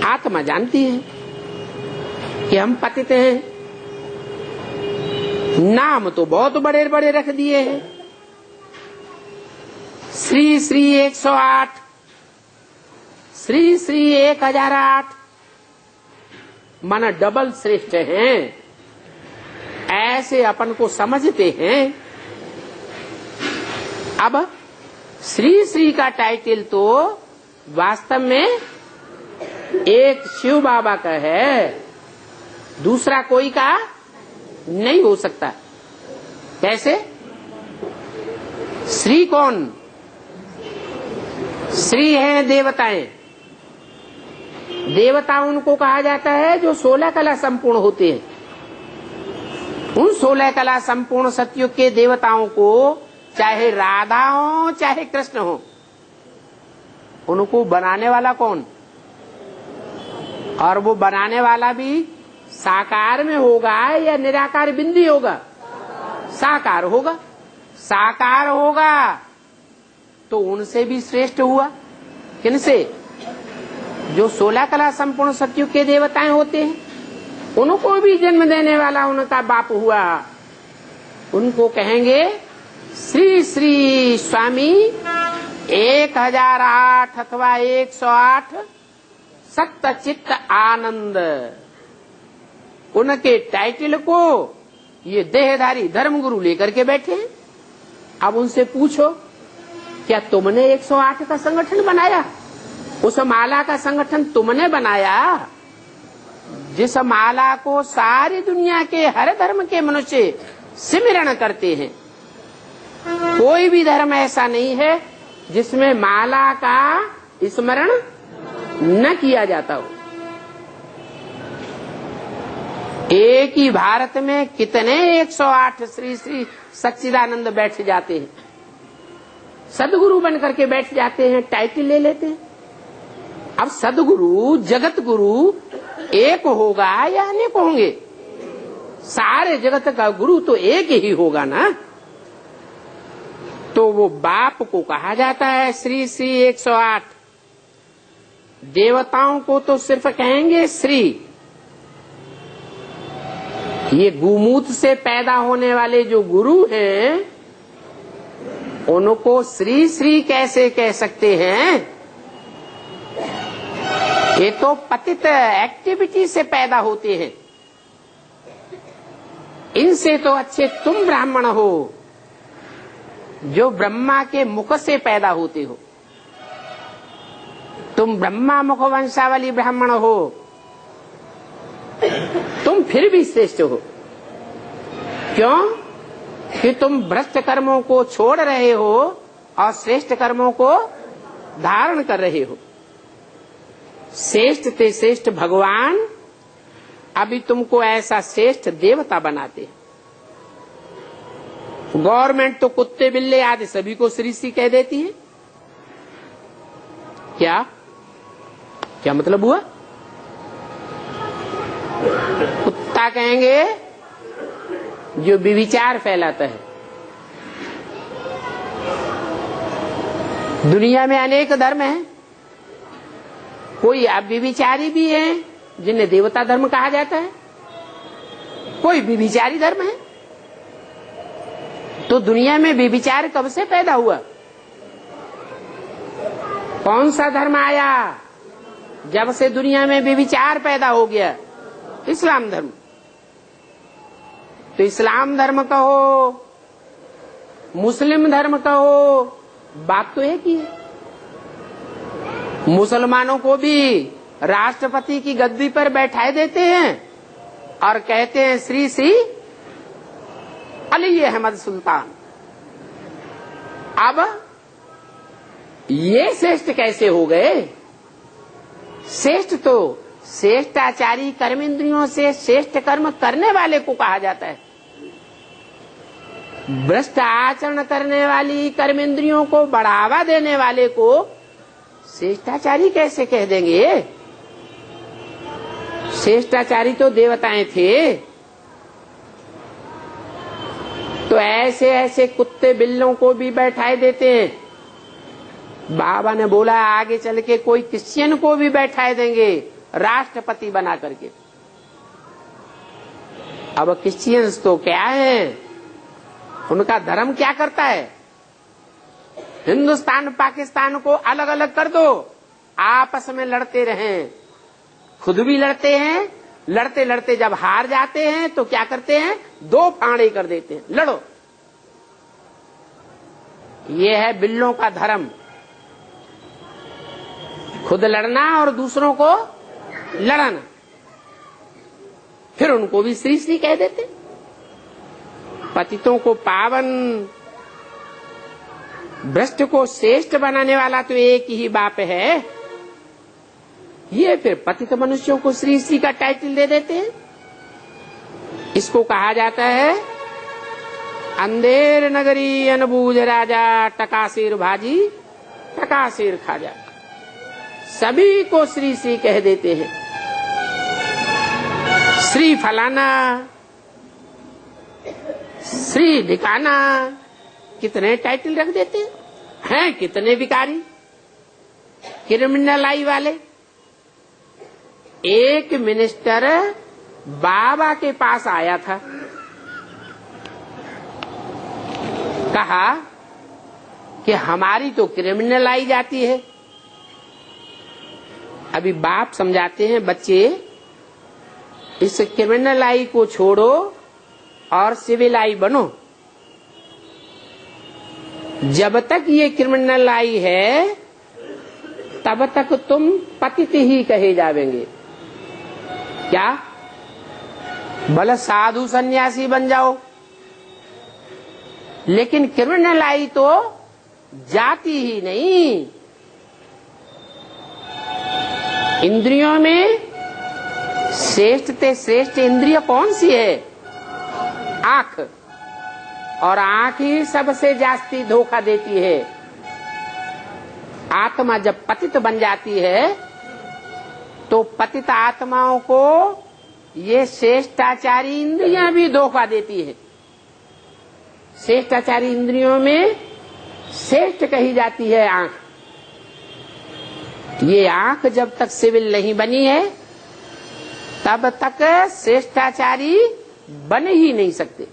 आत्मा जानती है कि हम पतित हैं। नाम तो बहुत बड़े बड़े रख दिए हैं, श्री श्री 108, श्री श्री 1008, मन डबल श्रेष्ठ हैं, ऐसे अपन को समझते हैं। अब श्री श्री का टाइटल तो वास्तव में एक शिव बाबा का है, दूसरा कोई का नहीं हो सकता। कैसे? श्री कौन? श्री है देवताएं। देवता उनको कहा जाता है जो 16 कला संपूर्ण होते हैं। उन 16 कला संपूर्ण सतयुग के देवताओं को, चाहे राधा हो चाहे कृष्ण हो, उनको बनाने वाला कौन? और वो बनाने वाला भी साकार में होगा या निराकार बिंदी होगा? साकार होगा। साकार होगा तो उनसे भी श्रेष्ठ हुआ। किनसे? जो 16 कला संपूर्ण सतयुग के देवताएं होते हैं, उनको भी जन्म देने वाला उनका बाप हुआ। उनको कहेंगे श्री श्री स्वामी 1008 अथवा 108 सत्य चित्त आनंद। उनके टाइटल को ये देहधारी धर्मगुरु लेकर के बैठे हैं। अब उनसे पूछो, क्या तुमने 108 का संगठन बनाया? उस माला का संगठन तुमने बनाया जिस माला को सारी दुनिया के हर धर्म के मनुष्य सिमरण करते हैं। कोई भी धर्म ऐसा नहीं है जिसमें माला का स्मरण न किया जाता हो। एक ही भारत में कितने 108 श्री श्री सच्चिदानंद बैठ जाते हैं, सदगुरु बन करके बैठ जाते हैं, टाइटल ले लेते हैं। अब सदगुरु जगत गुरु एक होगा या अनेक होंगे? सारे जगत का गुरु तो एक ही होगा ना। तो वो बाप को कहा जाता है श्री श्री 108। देवताओं को तो सिर्फ कहेंगे श्री। ये गुमूत से पैदा होने वाले जो गुरु हैं, उनको श्री श्री कैसे कह सकते हैं? ये तो पतित एक्टिविटी से पैदा होते हैं। इनसे तो अच्छे तुम ब्राह्मण हो जो ब्रह्मा के मुख से पैदा होते हो। तुम ब्रह्मा मुख वंशावली ब्राह्मण हो, तुम फिर भी श्रेष्ठ हो। क्यों? कि तुम भ्रष्ट कर्मों को छोड़ रहे हो और श्रेष्ठ कर्मों को धारण कर रहे हो। श्रेष्ठ ते श्रेष्ठ भगवान अभी तुमको ऐसा श्रेष्ठ देवता बनाते हैं। गवर्नमेंट तो कुत्ते बिल्ले आदि सभी को श्री श्री कह देती है। क्या क्या मतलब हुआ? कुत्ता कहेंगे जो विचार फैलाता है। दुनिया में अनेक धर्म हैं, कोई अव्यभिचारी भी हैं जिन्हें देवता धर्म कहा जाता है, कोई व्यभिचारी धर्म है। तो दुनिया में व्यभिचार कब से पैदा हुआ? कौन सा धर्म आया जब से दुनिया में व्यभिचार पैदा हो गया? इस्लाम धर्म। तो इस्लाम धर्म कहो, मुस्लिम धर्म कहो, बात तो एक ही है। मुसलमानों को भी राष्ट्रपति की गद्दी पर बैठाए देते हैं और कहते हैं श्री श्री अली अहमद सुल्तान। अब ये श्रेष्ठ कैसे हो गए? श्रेष्ठ तो श्रेष्ठाचारी कर्मेंद्रियों से श्रेष्ठ कर्म करने वाले को कहा जाता है। भ्रष्ट आचरण करने वाली कर्मेंद्रियों को बढ़ावा देने वाले को श्रेष्ठाचारी कैसे कह देंगे? श्रेष्ठाचारी तो देवताएं थे। तो ऐसे ऐसे कुत्ते बिल्लों को भी बैठाए देते हैं। बाबा ने बोला आगे चल के कोई क्रिश्चियन को भी बैठाए देंगे राष्ट्रपति बना करके। अब क्रिश्चियंस तो क्या है, उनका धर्म क्या करता है, हिंदुस्तान पाकिस्तान को अलग अलग कर दो, आपस में लड़ते रहें, खुद भी लड़ते हैं, लड़ते लड़ते जब हार जाते हैं तो क्या करते हैं, दो फाड़े कर देते हैं, लड़ो। ये है बिल्लों का धर्म, खुद लड़ना और दूसरों को लड़ना। फिर उनको भी श्री श्री कह देते। पतितों को पावन, भ्रष्ट को श्रेष्ठ बनाने वाला तो एक ही बाप है। ये फिर पतित मनुष्यों को श्री श्री का टाइटल दे देते हैं। इसको कहा जाता है अंधेर नगरी अनबूझ राजा, टकासेर भाजी टकासेर खाजा। सभी को श्री श्री कह देते हैं। श्री फलाना, श्री ढिकाना, कितने टाइटल रख देते हैं कितने भिखारी, क्रिमिनल आई वाले। एक मिनिस्टर बाबा के पास आया था, कहा कि हमारी तो क्रिमिनल आई जाती है। अभी बाप समझाते हैं, बच्चे इस क्रिमिनल आई को छोड़ो और सिविल आई बनो। जब तक ये क्रिमिनल आई है तब तक तुम पतित ही कहे जावेंगे। क्या भले साधु सन्यासी बन जाओ, लेकिन क्रिमिनल आई तो जाती ही नहीं। इंद्रियों में श्रेष्ठ से श्रेष्ठ इंद्रिय कौन सी है, आंख। और आंख ही सबसे जास्ती धोखा देती है। आत्मा जब पतित बन जाती है तो पतित आत्माओं को ये श्रेष्ठाचारी इंद्रियां भी धोखा देती है। श्रेष्ठाचारी इंद्रियों में श्रेष्ठ कही जाती है आंख। ये आंख जब तक सिविल नहीं बनी है तब तक श्रेष्ठाचारी बन ही नहीं सकते।